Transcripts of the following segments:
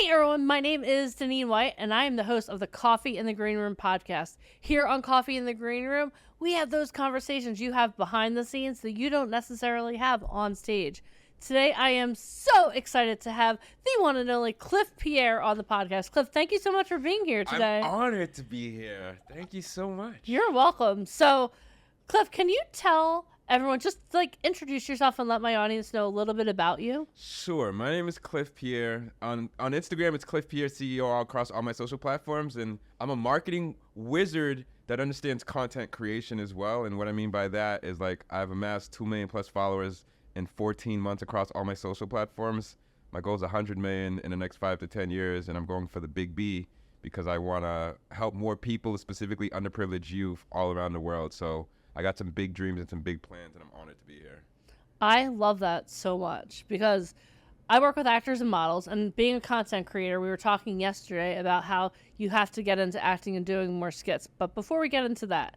Hey everyone, my name is Deneen White, and I am the host of the Coffee in the Green Room podcast. Here on Coffee in the Green Room, we have those conversations you have behind the scenes that you don't necessarily have on stage. Today, I am so excited to have the one and only Cliff Pierre on the podcast. Cliff, thank you so much for being here today. I'm honored to be here. Thank you so much. You're welcome. So, Cliff, can you tell everyone, just introduce yourself and let my audience know a little bit about you? Sure. My name is Cliff Pierre. On Instagram, it's Cliff Pierre CEO all across all my social platforms. And I'm a marketing wizard that understands content creation as well. And what I mean by that is I've amassed 2 million plus followers in 14 months across all my social platforms. My goal is 100 million in the next 5 to 10 years. And I'm going for the big B because I want to help more people, specifically underprivileged youth all around the world. So I got some big dreams and some big plans, and I'm honored to be here. I love that so much because I work with actors and models, and being a content creator, we were talking yesterday about how you have to get into acting and doing more skits. But before we get into that,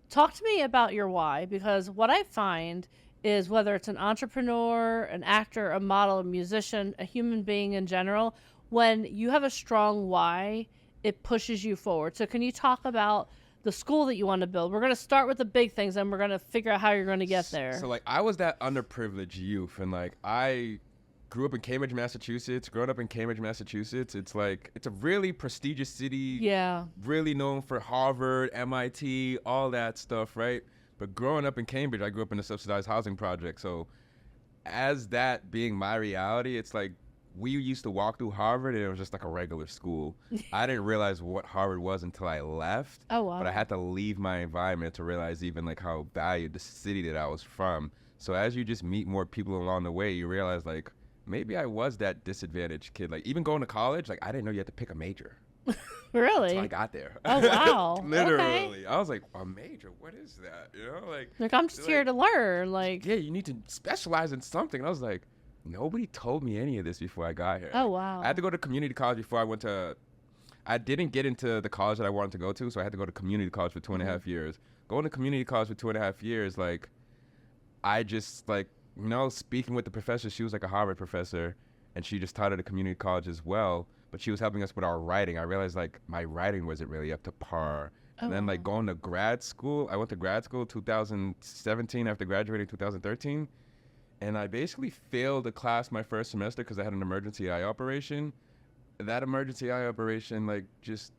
talk to me about your why, because what I find is whether it's an entrepreneur, an actor, a model, a musician, a human being in general, when you have a strong why, it pushes you forward. So can you talk about the school that you want to build? We're going to start with the big things, and we're going to figure out how you're going to get there. So I was that underprivileged youth, and I grew up in Cambridge, Massachusetts. Growing up in Cambridge, Massachusetts, it's a really prestigious city. Yeah. Really known for Harvard, MIT, all that stuff, right? But growing up in Cambridge, I grew up in a subsidized housing project. So as that being my reality, it's we used to walk through Harvard and it was just like a regular school. I didn't realize what Harvard was until I left. Oh, wow. But I had to leave my environment to realize even how valued the city that I was from. So as you just meet more people along the way, you realize maybe I was that disadvantaged kid. Even going to college, I didn't know you had to pick a major. Really? Until I got there. Oh, wow. Literally. Okay. I was like, a major? What is that? I'm just here to learn. Yeah, you need to specialize in something. And I was like, nobody told me any of this before I got here. Oh, wow. I had to go to community college before I didn't get into the college that I wanted to go to, so I had to go to community college for 2.5 years. Going to community college for 2.5 years, I just, speaking with the professor, she was a Harvard professor, and she just taught at a community college as well, but she was helping us with our writing. I realized, my writing wasn't really up to par. Oh, and then, going to grad school, I went to grad school 2017 after graduating 2013. And I basically failed a class my first semester because I had an emergency eye operation. That emergency eye operation, I just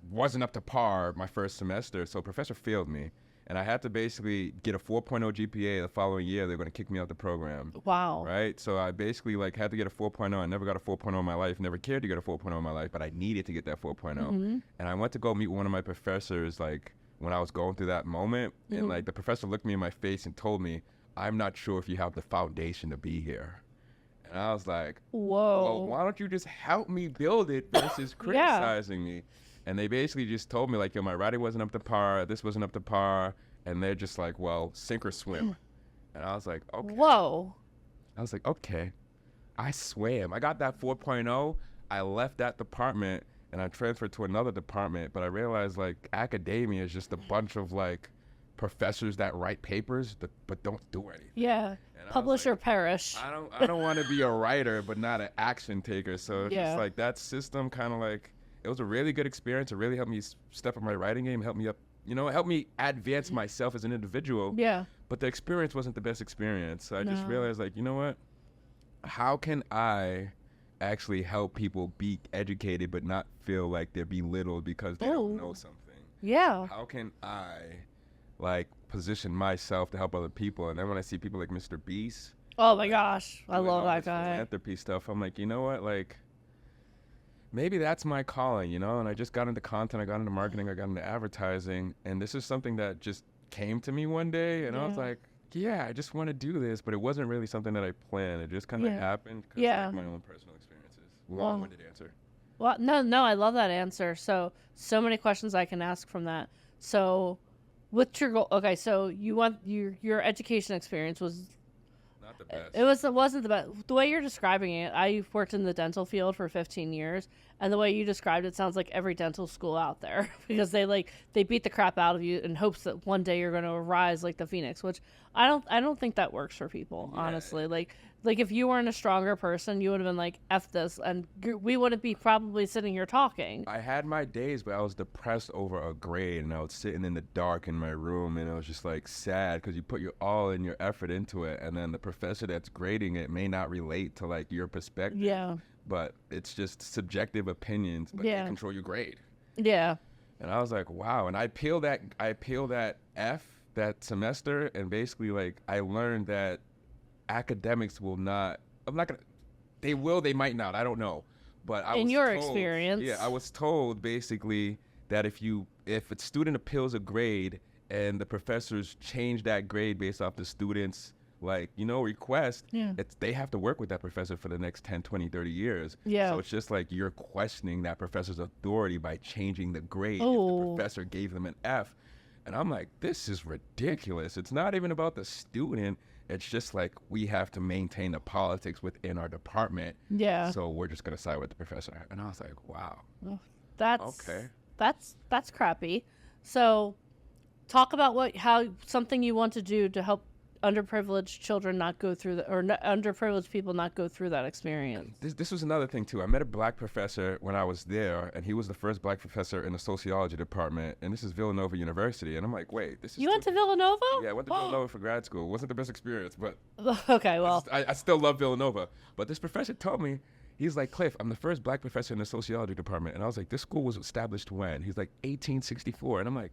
wasn't up to par my first semester. So professor failed me. And I had to basically get a 4.0 GPA the following year. They're going to kick me out the program. Wow. Right? So I basically had to get a 4.0. I never got a 4.0 in my life. Never cared to get a 4.0 in my life. But I needed to get that 4.0. Mm-hmm. And I went to go meet one of my professors when I was going through that moment. Mm-hmm. And the professor looked me in my face and told me, I'm not sure if you have the foundation to be here. And I was like, whoa. Well, why don't you just help me build it versus criticizing me? And they basically just told me my writing wasn't up to par, this wasn't up to par. And they're just well, sink or swim. And I was like, okay. Whoa. I was like, okay. I swam. I got that 4.0. I left that department and I transferred to another department. But I realized academia is just a bunch of professors that write papers but don't do anything. Yeah. Publish or perish. I don't want to be a writer but not an action taker. So it's yeah. just that system kind of it was a really good experience. It really helped me step up my writing game, helped me up, it helped me advance myself as an individual. Yeah. But the experience wasn't the best experience. So I just realized you know what? How can I actually help people be educated but not feel like they're belittled because they don't know something? Yeah. How can I position myself to help other people? And then when I see people like Mr. Beast, oh my gosh, I love that guy. Philanthropy stuff. I'm like, you know what? Maybe that's my calling, And I just got into content, I got into marketing, I got into advertising, and this is something that just came to me one day, and I was like, yeah, I just want to do this, but it wasn't really something that I planned. It just kind of happened because of my own personal experiences. Long-winded answer. Well, no, I love that answer. So many questions I can ask from that. So, what's your goal? Okay, so you want your education experience was not the best. It wasn't the best. The way you're describing it, I worked in the dental field for 15 years, And the way you described it sounds like every dental school out there because they beat the crap out of you in hopes that one day you're going to rise like the phoenix, which I don't think that works for people, honestly. Like if you weren't a stronger person, you would have been like F this and we wouldn't be probably sitting here talking. I had my days, but I was depressed over a grade, and I was sitting in the dark in my room, and I was just like sad because you put your all in your effort into it, and then the professor that's grading it may not relate to like your perspective. Yeah. But it's just subjective opinions, but Yeah. they control your grade. Yeah. And I was like, wow. And I peeled that F that semester, and basically like I learned that academics will not. I'm not gonna. They will. They might not. I don't know. But I In was your told, experience. yeah, I was told basically that if a student appeals a grade and the professors change that grade based off the student's request, Yeah. they have to work with that professor for the next 10, 20, 30 years. Yeah. So it's just like you're questioning that professor's authority by changing the grade if Oh. the professor gave them an F. And I'm like, this is ridiculous. It's not even about the student. It's just like we have to maintain the politics within our department. Yeah. So we're just going to side with the professor. And I was like, wow. That's Okay. That's crappy. So talk about how something you want to do to help underprivileged children not go through underprivileged people not go through that experience. This was another thing too. I met a black professor when I was there, and he was the first black professor in the sociology department, and this is Villanova University. And I'm like, wait, this is You went to Villanova? Yeah, I went to Villanova for grad school. It wasn't the best experience, but okay, well, I still love Villanova. But this professor told me, he's like, Cliff, I'm the first black professor in the sociology department. And I was like, this school was established when? He's like, 1864. And I'm like,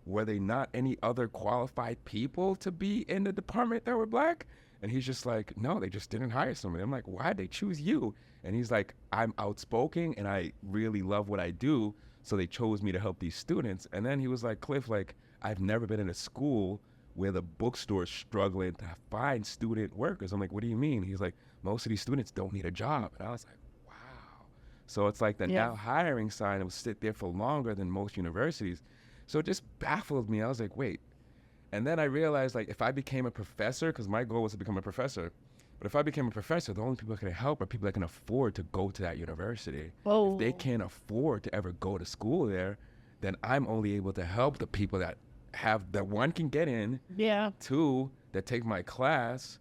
were they not any other qualified people to be in the department that were black? And he's just like, no, they just didn't hire somebody. I'm like, why'd they choose you? And he's like, I'm outspoken and I really love what I do, so they chose me to help these students. And then he was like, Cliff, like, I've never been in a school where the bookstore is struggling to find student workers. I'm like, what do you mean? He's like, most of these students don't need a job. And I was like, wow. So it's like the now hiring sign will sit there for longer than most universities. So it just baffled me. I was like, wait. And then I realized, like, if I became a professor, because my goal was to become a professor, but if I became a professor, the only people that can help are people that can afford to go to that university. Whoa. If they can't afford to ever go to school there, then I'm only able to help the people that one can get in, yeah, two, that take my class,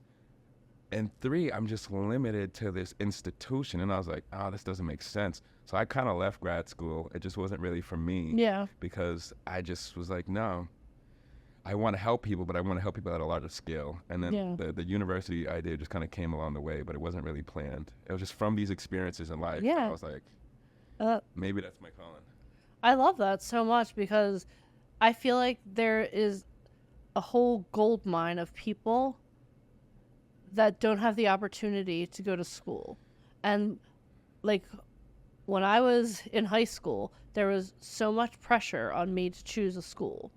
and three, I'm just limited to this institution. And I was like, this doesn't make sense. So I kind of left grad school. It just wasn't really for me. Yeah. Because I just was like, no, I want to help people, but I want to help people at a larger scale. And then the university idea just kind of came along the way, but it wasn't really planned. It was just from these experiences in life. Yeah. I was like, maybe that's my calling. I love that so much because I feel like there is a whole gold mine of people that don't have the opportunity to go to school. And like when I was in high school, there was so much pressure on me to choose a school.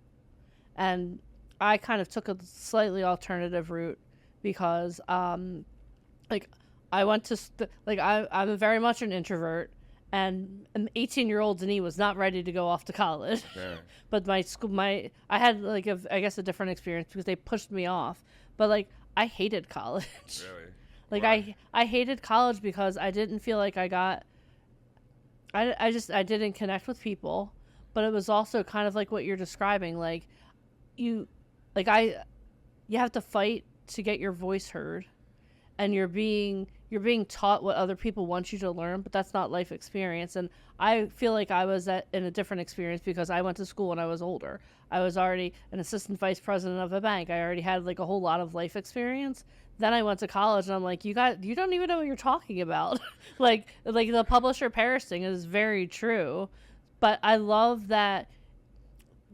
And I kind of took a slightly alternative route because like I went to I'm very much an introvert, and an 18-year-old Denise was not ready to go off to college. Sure. But I had like I guess a different experience because they pushed me off. But like I hated college. Really? Like Why? I hated college because I didn't feel like I didn't connect with people, but it was also kind of like what you're describing. Like you have to fight to get your voice heard, and you're being taught what other people want you to learn, but that's not life experience. And I feel like I was in a different experience because I went to school when I was older. I was already an assistant vice president of a bank. I already had like a whole lot of life experience. Then I went to college and I'm like, you don't even know what you're talking about. like the publisher Paris thing is very true. But I love that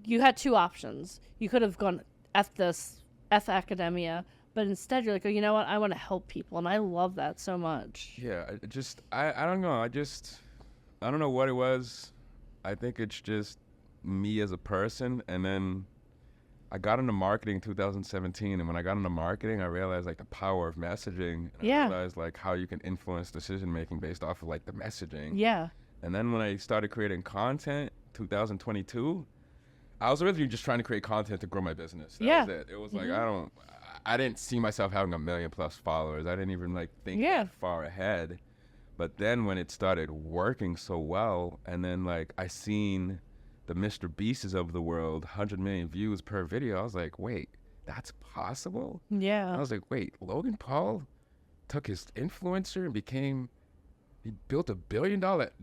you had two options. You could have gone F academia, but instead you're like, oh, you know what? I want to help people. And I love that so much. Yeah, I don't know. I don't know what it was. I think it's just me as a person. And then I got into marketing in 2017. And when I got into marketing, I realized like the power of messaging. And I realized like how you can influence decision making based off of like the messaging. Yeah. And then when I started creating content, 2022, I was originally just trying to create content to grow my business. That was it. It was like, I didn't see myself having 1 million+ followers. I didn't even like think that far ahead. But then when it started working so well, and then like I seen the Mr. Beasts of the world, 100 million views per video, I was like, wait, that's possible? Yeah. I was like, wait, Logan Paul took his influencer and he built $1 billion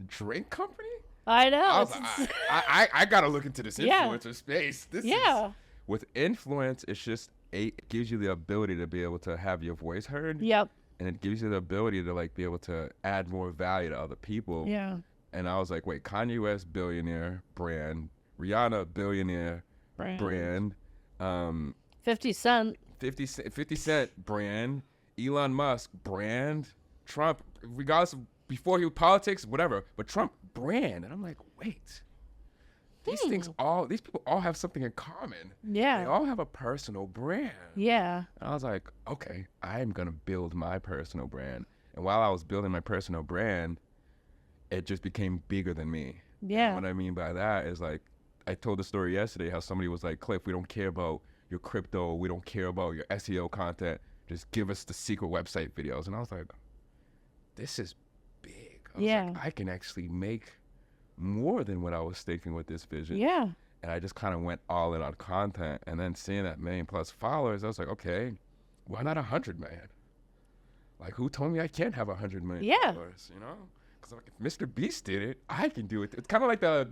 drink company? I know. I was like, I gotta look into this Yeah. influencer space. This Yeah. is, with influence, it's just, it gives you the ability to be able to have your voice heard. Yep. And it gives you the ability to like be able to add more value to other people. Yeah. And I was like, wait, Kanye West, billionaire brand, Rihanna, billionaire brand, 50 Cent. 50 Cent brand, Elon Musk brand, Trump, regardless of before he was politics, whatever, but Trump brand. And I'm like, wait, these people all have something in common. Yeah. They all have a personal brand. Yeah. And I was like, okay, I'm going to build my personal brand. And while I was building my personal brand, it just became bigger than me. Yeah. And what I mean by that is like, I told the story yesterday how somebody was like, Cliff, we don't care about your crypto. We don't care about your SEO content. Just give us the secret website videos. And I was like, this is big. I was like, I can actually make more than what I was thinking with this vision. Yeah. And I just kind of went all in on content. And then seeing that 1 million+ followers, I was like, okay, why not 100 million? Like, who told me I can't have 100 million followers, you know? Because like, if Mr. Beast did it, I can do it. It's kind of like the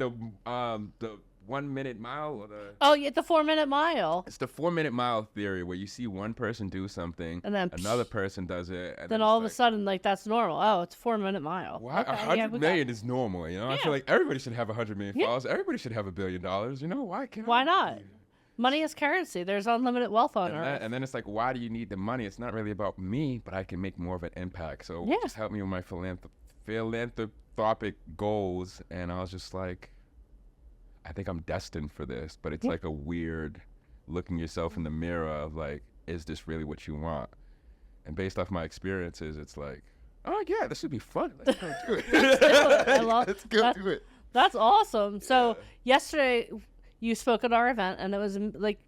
1 minute mile or the 4 minute mile. It's the 4 minute mile theory where you see one person do something and then another person does it. And then all of a sudden, like, that's normal. Oh, it's a 4 minute mile. Well, 100 million is normal, you know? I feel like everybody should have 100 million followers. Everybody should have $1 billion, you know? Why not? Money is currency. There's unlimited wealth on Earth. And then it's like, why do you need the money? It's not really about me, but I can make more of an impact. So just help me with my philanthropic goals. And I was just like, I think I'm destined for this. But it's like a weird looking yourself in the mirror of like, is this really what you want? And based off my experiences, it's like, oh yeah, this would be fun. Let's go do it. Let's go do it. That's awesome. So yesterday you spoke at our event, and it was like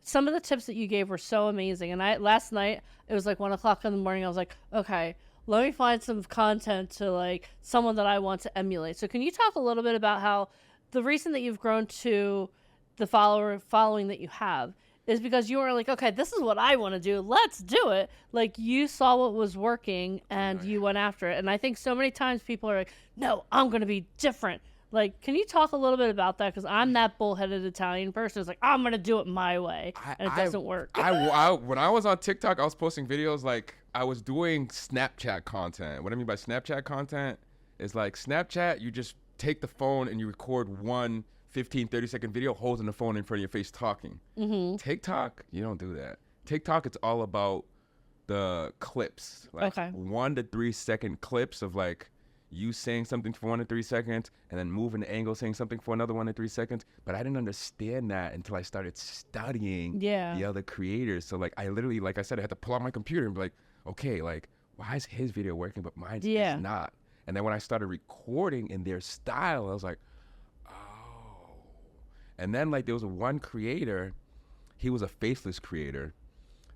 some of the tips that you gave were so amazing. And last night it was like 1 o'clock in the morning. I was like, okay, let me find some content to like someone that I want to emulate. So can you talk a little bit about how the reason that you've grown to the following that you have is because you were like, okay, this is what I want to do. Let's do it. Like, you saw what was working and you went after it. And I think so many times people are like, no, I'm going to be different. Like, can you talk a little bit about that? Because I'm that bullheaded Italian person. It's like, I'm going to do it my way. And it doesn't work. When I was on TikTok, I was posting videos like I was doing Snapchat content. What I mean by Snapchat content is like Snapchat, you just take the phone and you record one 15, 30-second video holding the phone in front of your face talking. Mm-hmm. TikTok, you don't do that. TikTok, it's all about the clips. Like 1 to 3 second clips of like you saying something for 1 to 3 seconds and then moving the angle saying something for another 1 to 3 seconds. But I didn't understand that until I started studying the other creators. So like I literally, like I said, I had to pull out my computer and be like, okay, like why is his video working but mine's is not? And then when I started recording in their style, I was like, oh. And then like there was one creator, he was a faceless creator.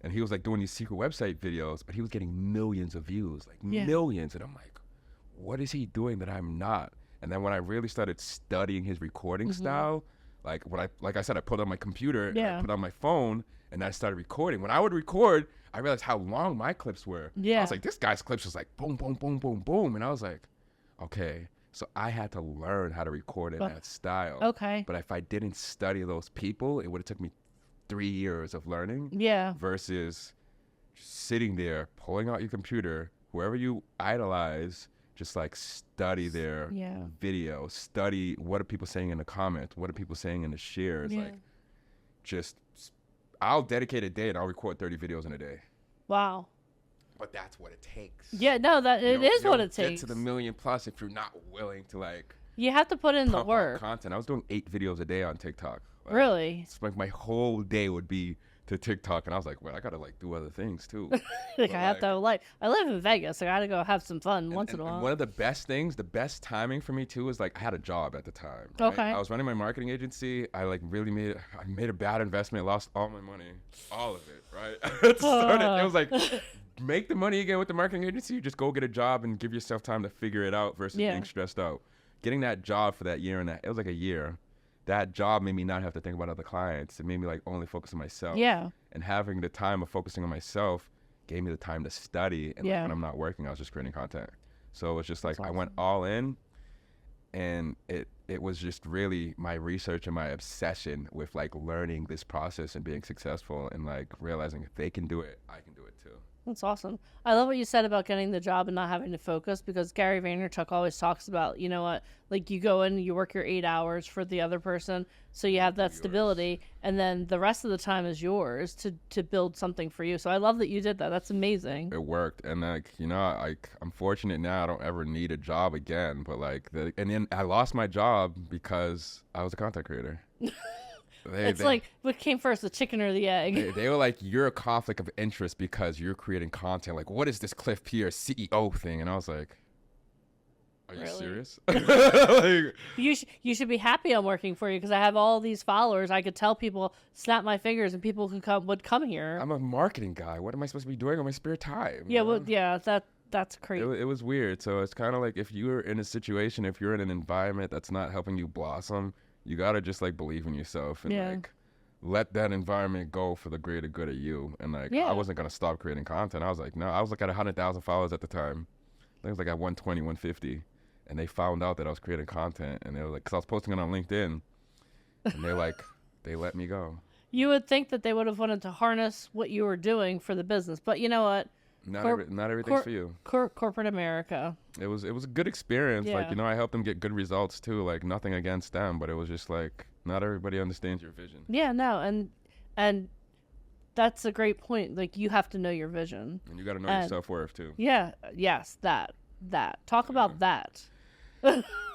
And he was like doing these secret website videos, but he was getting millions of views, like millions. And I'm like, what is he doing that I'm not? And then when I really started studying his recording style, like I said, I put on my computer, I put on my phone, and I started recording. When I would record, I realized how long my clips were. I was like, this guy's clips was like boom, boom, boom, boom, boom. And I was like, okay. So I had to learn how to record in that style. Okay. But if I didn't study those people, it would have took me 3 years of learning. Versus sitting there, pulling out your computer, whoever you idolize, just like study their video, study what are people saying in the comments, what are people saying in the shares. Like, just, I'll dedicate a day and I'll record 30 videos in a day. Wow. But that's what it takes. Yeah, no, it is what it takes. Get to the 1 million+ if you're not willing to like. You have to put in the work. Content. I was doing 8 videos a day on TikTok. Like, really? It's like my whole day would be to TikTok, and I was like, well, I gotta like do other things too. I have to like. I live in Vegas, so I gotta go have some fun once in a while. One of the best things, the best timing for me too, is like I had a job at the time. Okay. I was running my marketing agency. I like really made a bad investment, lost all my money, all of it. Right. It was like make the money again with the marketing agency, or just go get a job and give yourself time to figure it out versus being stressed out. Getting that job for that year and it was like a year. That job made me not have to think about other clients. It made me like only focus on myself. Yeah. And having the time of focusing on myself gave me the time to study. And like, when I'm not working, I was just creating content. So it was just like, I went all in, and it was just really my research and my obsession with like learning this process and being successful, and like realizing if they can do it, I can do it too. That's awesome. I love what you said about getting the job and not having to focus, because Gary Vaynerchuk always talks about, you know what, like you go in, you work your 8 hours for the other person, so you have that stability, and then the rest of the time is yours to build something for you. So I love that you did that. That's amazing. It worked, and like, you know, I'm fortunate now. I don't ever need a job again. But like, and then I lost my job because I was a content creator. It's like, what came first, the chicken or the egg? They were like, you're a conflict of interest because you're creating content. Like, what is this Cliff Pierre CEO thing? And I was like, are you serious? Like, you should be happy I'm working for you, because I have all these followers. I could tell people, snap my fingers, and people would come here. I'm a marketing guy. What am I supposed to be doing on my spare time? Yeah, well, yeah, that's crazy. It was weird. So it's kind of like, if you're in a situation, if you're in an environment that's not helping you blossom, you gotta just like believe in yourself and like let that environment go for the greater good of you. And like, I wasn't gonna stop creating content. I was like, no, I was like at 100,000 followers at the time. I think it was like at 120, 150. And they found out that I was creating content, and they were like, cause I was posting it on LinkedIn, and they're like, they let me go. You would think that they would have wanted to harness what you were doing for the business, but you know what? Not everything's for you. Corporate America. It was a good experience. Yeah. Like, you know, I helped them get good results too. Like, nothing against them, but it was just like, not everybody understands your vision. Yeah, no, and that's a great point. Like, you have to know your vision, and you got to know your self-worth too. Yeah. Yes. That. Talk about that.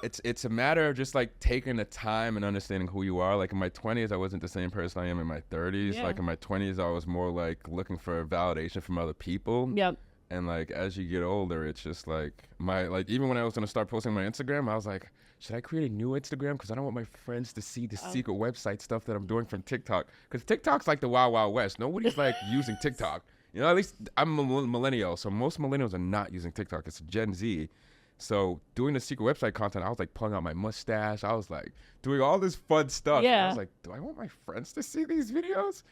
It's a matter of just like taking the time and understanding who you are. Like in my 20s, I wasn't the same person I am in my 30s. Yeah. Like in my 20s, I was more like looking for validation from other people. Yep. And like, as you get older, it's just like even when I was gonna start posting my Instagram, I was like, should I create a new Instagram? Because I don't want my friends to see the secret website stuff that I'm doing from TikTok. Because TikTok's like the Wild Wild West. Nobody's like using TikTok. You know, at least I'm a millennial, so most millennials are not using TikTok. It's Gen Z. So doing the secret website content, I was like pulling out my mustache. I was like doing all this fun stuff. Yeah. I was like, do I want my friends to see these videos?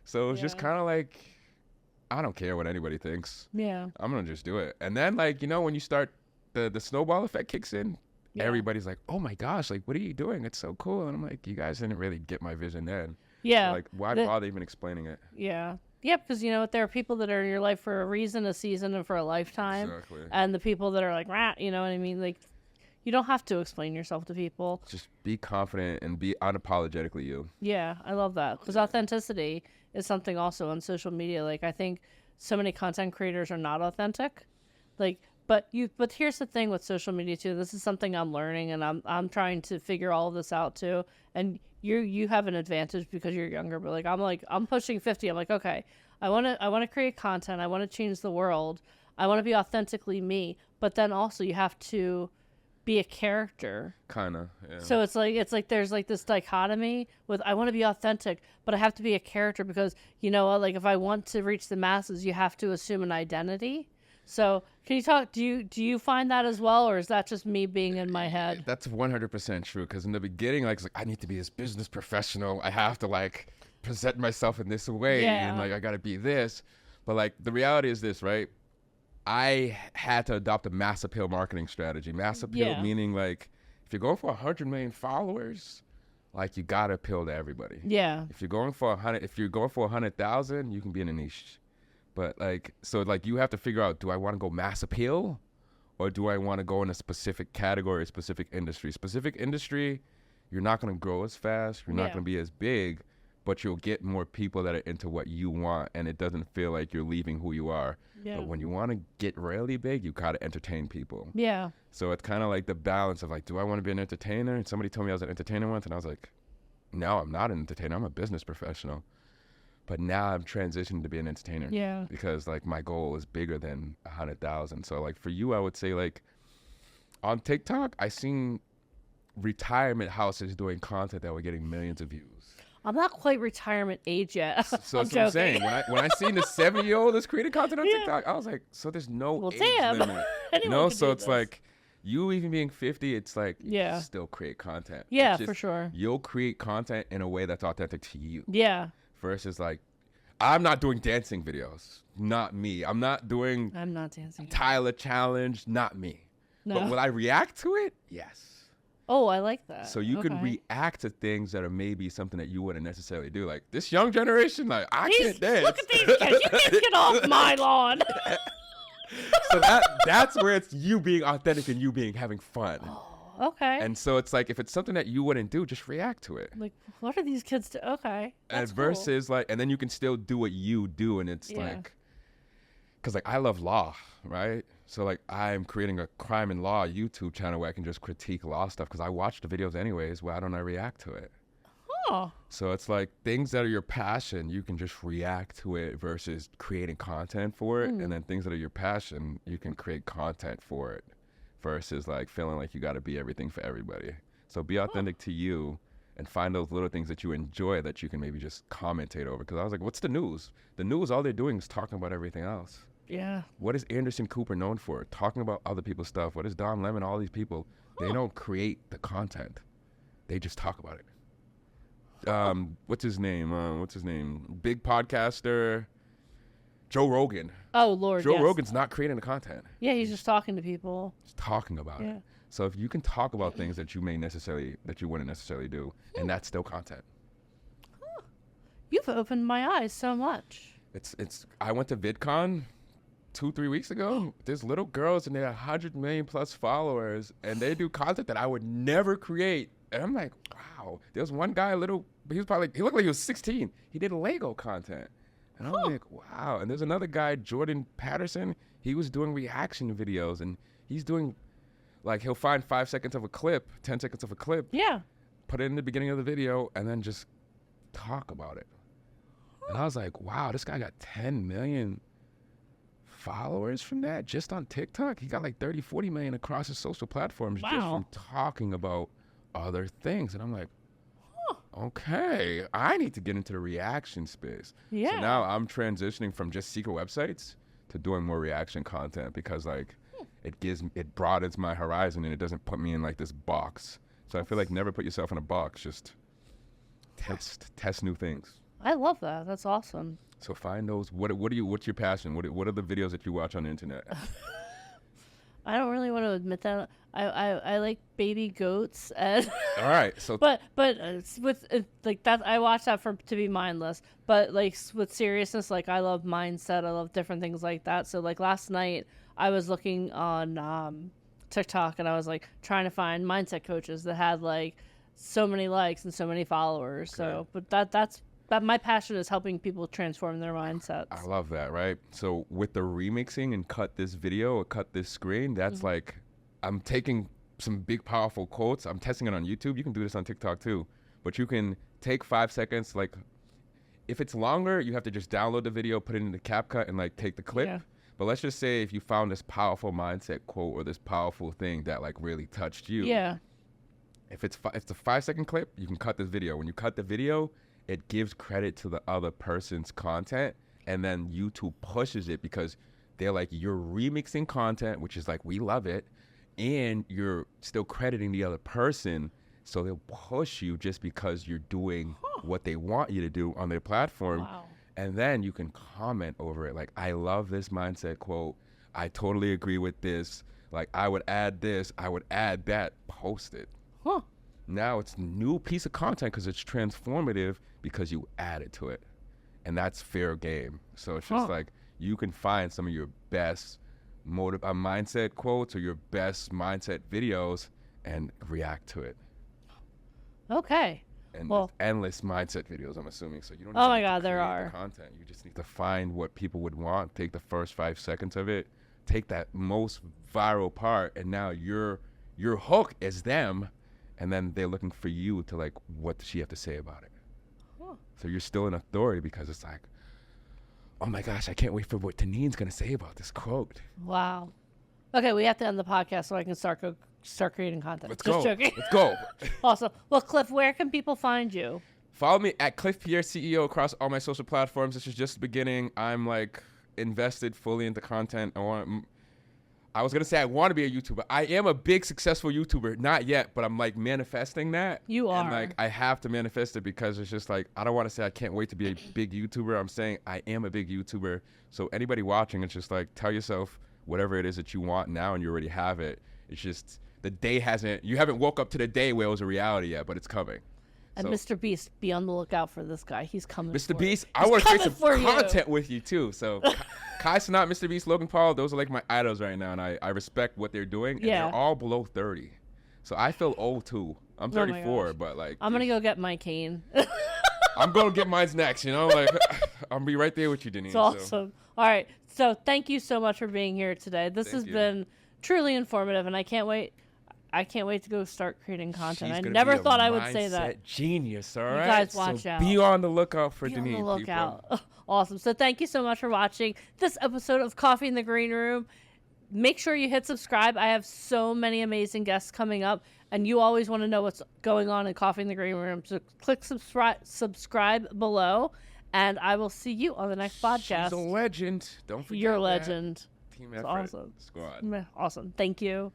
So it was just kind of like, I don't care what anybody thinks. Yeah. I'm going to just do it. And then like, you know, when you start, the snowball effect kicks in, everybody's like, oh my gosh, like, what are you doing? It's so cool. And I'm like, you guys didn't really get my vision then. Yeah. So like, why bother even explaining it? Yeah. Yeah, because you know what, there are people that are in your life for a reason, a season, and for a lifetime. Exactly. And the people that are like, rah, you know what I mean? Like, you don't have to explain yourself to people. Just be confident and be unapologetically you. Yeah, I love that. Because authenticity is something also on social media. Like, I think so many content creators are not authentic. Like, but here's the thing with social media too. This is something I'm learning, and I'm trying to figure all of this out too. And you have an advantage because you're younger, but I'm pushing 50. I'm like, okay, I want to create content. I want to change the world. I want to be authentically me. But then also you have to be a character. Kinda, yeah. So it's like there's like this dichotomy with, I want to be authentic, but I have to be a character, because you know, like if I want to reach the masses, you have to assume an identity. So can you talk, do you find that as well, or is that just me being in my head? That's 100% true, because in the beginning, like, it's like, I need to be this business professional. I have to like present myself in this way, and like I got to be this. But like the reality is this, right? I had to adopt a mass appeal marketing strategy. Mass appeal meaning like, if you're going for 100 million followers, like you got to appeal to everybody. Yeah. If you're going for 100,000, you can be in a niche. But like, so like you have to figure out, do I want to go mass appeal, or do I want to go in a specific category, specific industry? Specific industry, you're not going to grow as fast. You're not going to be as big, but you'll get more people that are into what you want, and it doesn't feel like you're leaving who you are. Yeah. But when you want to get really big, you got to entertain people. Yeah. So it's kind of like the balance of like, do I want to be an entertainer? And somebody told me I was an entertainer once, and I was like, no, I'm not an entertainer. I'm a business professional. But now I'm transitioning to be an entertainer. Yeah. Because like my goal is bigger than 100,000. So like for you, I would say like on TikTok, I seen retirement houses doing content that were getting millions of views. I'm not quite retirement age yet. So I'm that's what I'm joking. saying. When I seen the 70-year-old that's creating content on TikTok, I was like, so there's no Well, age damn. limit. Anyone can So do it's this. like you even being 50, it's like Yeah. you still create content. Yeah, It's just, for sure. You'll create content in a way that's authentic to you. Yeah. Versus like, I'm not doing dancing videos. Not me. I'm not doing I'm not dancing. Tyler challenge. Not me. No. But will I react to it? Yes. Oh, I like that. So you can Okay. react to things that are maybe something that you wouldn't necessarily do. Like this young generation, like I can't dance. Look at these kids. You kids get off my lawn. So that's where it's you being authentic and you being having fun. Okay. And so it's like if it's something that you wouldn't do, just react to it. Like, what are these kids do? Okay. That's And versus like, and then you can still do what you do, and it's Yeah. like, because like I love law, right? So like I'm creating a crime and law YouTube channel where I can just critique law stuff because I watch the videos anyways. Why don't I react to it? cool. Oh. So it's like things that are your passion, you can just react to it versus creating content for it. And then things that are your passion, you can create content for it versus like feeling like you got to be everything for everybody. So be authentic to you and find those little things that you enjoy that you can maybe just commentate over. Because I was like, what's the news? The news, all they're doing is talking about everything else. Yeah. What is Anderson Cooper known for? Talking about other people's stuff. What is Don Lemon? All these people, they don't create the content. They just talk about it. What's his name? Big podcaster, Joe Rogan. Oh, Lord. Joe yes. Rogan's not creating the content. Yeah, he's just talking to people. He's talking about Yeah. it. So if you can talk about things that you wouldn't necessarily do, and that's still content. You've opened my eyes so much. I went to VidCon 2-3 weeks ago. There's little girls and they're 100 million plus followers, and they do content that I would never create. And I'm like, wow. There's one guy, he looked like he was 16. He did Lego content. And I'm like, wow. And there's another guy, Jordan Patterson. He was doing reaction videos, and he's doing, like, he'll find 5 seconds of a clip, 10 seconds of a clip, Yeah. put it in the beginning of the video, and then just talk about it. And I was like, wow, this guy got 10 million followers from that just on TikTok. He got like 30, 40 million across his social platforms just Wow. from talking about other things. And I'm like, okay, I need to get into the reaction space. Yeah. So now I'm transitioning from just secret websites to doing more reaction content because like it broadens my horizon and it doesn't put me in like this box. So I feel like never put yourself in a box, just test new things. I love that. That's awesome. So find those. What's your passion? What are the videos that you watch on the internet? I don't really want to admit that. I like baby goats and All right. So but with like that I watch that to be mindless. But like with seriousness, like I love mindset. I love different things like that. So like last night I was looking on TikTok and I was like trying to find mindset coaches that had like so many likes and so many followers. So but that's my passion is helping people transform their mindsets. I love that, right? So with the remixing and cut this video or cut this screen, that's like I'm taking some big powerful quotes. I'm testing it on YouTube. You can do this on TikTok too. But you can take 5 seconds, like if it's longer, you have to just download the video, put it into CapCut and like take the clip. Yeah. But let's just say if you found this powerful mindset quote or this powerful thing that like really touched you. Yeah. If it's a 5 second clip, you can cut this video. When you cut the video, it gives credit to the other person's content, and then YouTube pushes it because they're like, you're remixing content, which is like, we love it, and you're still crediting the other person, so they'll push you just because you're doing what they want you to do on their platform. Wow. And then you can comment over it. Like, I love this mindset quote. I totally agree with this. Like, I would add this. I would add that. Post it. Huh. Now it's a new piece of content because it's transformative because you added to it. And that's fair game. So it's just like you can find some of your best mindset quotes or your best mindset videos and react to it. Okay. And Well- endless mindset videos, I'm assuming. So you don't Oh even my have to God, there create the are. content. You just need to find what people would want, take the first 5 seconds of it, take that most viral part, and now your hook is them. And then they're looking for you to like, what does she have to say about it? Huh. So you're still in authority because it's like, oh my gosh, I can't wait for what Tanine's going to say about this quote. Wow. Okay, we have to end the podcast so I can start creating content. Let's Just go. joking. Let's go. Awesome. Well, Cliff, where can people find you? Follow me at Cliff Pierre CEO across all my social platforms. This is just the beginning. I'm like invested fully into content. I was gonna say I want to be a YouTuber. I am a big successful YouTuber, not yet, but I'm like manifesting that. You are. And like I have to manifest it because it's just like I don't want to say I can't wait to be a big YouTuber. I'm saying I am a big YouTuber. So anybody watching, it's just like tell yourself whatever it is that you want now, and you already have it. It's just the day you haven't woke up to the day where it was a reality yet, but it's coming. And So, Mr. Beast, be on the lookout for this guy. He's coming. Mr. for Beast, you. I He's want to create coming some for you. content with you too. So Kai Cenat, Mr. Beast, Logan Paul, those are like my idols right now, and I respect what they're doing. And Yeah. they're all below 30. So I feel old too. I'm Oh my 34, gosh. but like I'm gonna go get my cane. I'm gonna get mine's next, you know? Like I'll be right there with you, Denise. It's awesome. All right. So thank you so much for being here today. This has been truly informative, and I can't wait. I can't wait to go start creating content. I never thought I would say that. Genius, all right? guys watch out. Be on the lookout for Be Denise. on the lookout. Awesome. So thank you so much for watching this episode of Coffee in the Green Room. Make sure you hit subscribe. I have so many amazing guests coming up, and you always want to know what's going on in Coffee in the Green Room. So click subscribe below, and I will see you on the next podcast. She's a legend. Don't forget You're a that. legend. Team It's effort. awesome. Squad. Awesome. Thank you.